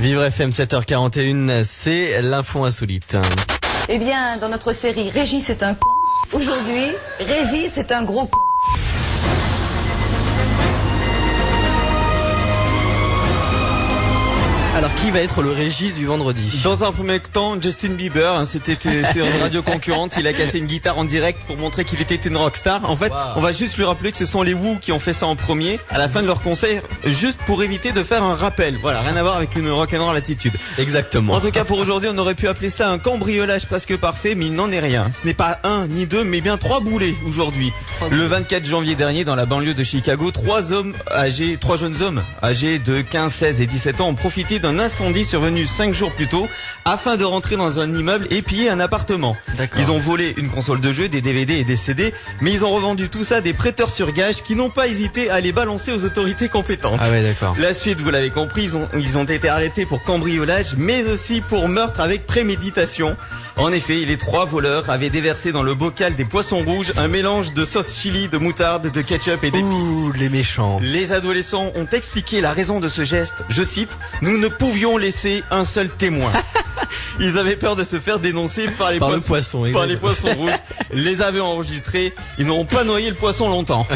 Vivre FM 7h41, c'est l'info insolite. Eh bien, dans notre série Régis est un con, aujourd'hui, Régis est un gros con. Alors qui va être le Régis du vendredi? Dans un premier temps, Justin Bieber, c'était sur une radio concurrente, il a cassé une guitare en direct pour montrer qu'il était une rockstar. En fait, on va juste lui rappeler que ce sont les Who qui ont fait ça en premier, à la fin de leur concert, juste pour éviter de faire un rappel. Voilà, rien à voir avec une rock'n'roll attitude. Exactement. En tout cas, pour aujourd'hui, on aurait pu appeler ça un cambriolage presque parfait, mais il n'en est rien. Ce n'est pas un, ni deux, mais bien 3 boulets aujourd'hui. Le 24 janvier dernier, dans la banlieue de Chicago, 3 jeunes hommes âgés de 15, 16 et 17 ans ont profité d'un incendie survenu 5 jours plus tôt afin de rentrer dans un immeuble et piller un appartement. Ils ont volé une console de jeu, des DVD et des CD, mais ils ont revendu tout ça à des prêteurs sur gage qui n'ont pas hésité à les balancer aux autorités compétentes. Ah ouais, d'accord. La suite, vous l'avez compris, ils ont été arrêtés pour cambriolage, mais aussi pour meurtre avec préméditation. En effet, les 3 voleurs avaient déversé dans le bocal des poissons rouges un mélange de sauce chili, de moutarde, de ketchup et d'épices. Ouh, les méchants. Les adolescents ont expliqué la raison de ce geste. Je cite, « Nous ne pouvions laisser un seul témoin. » Ils avaient peur de se faire dénoncer par les poissons rouges. Les avaient enregistrés. Ils n'auront pas noyé le poisson longtemps.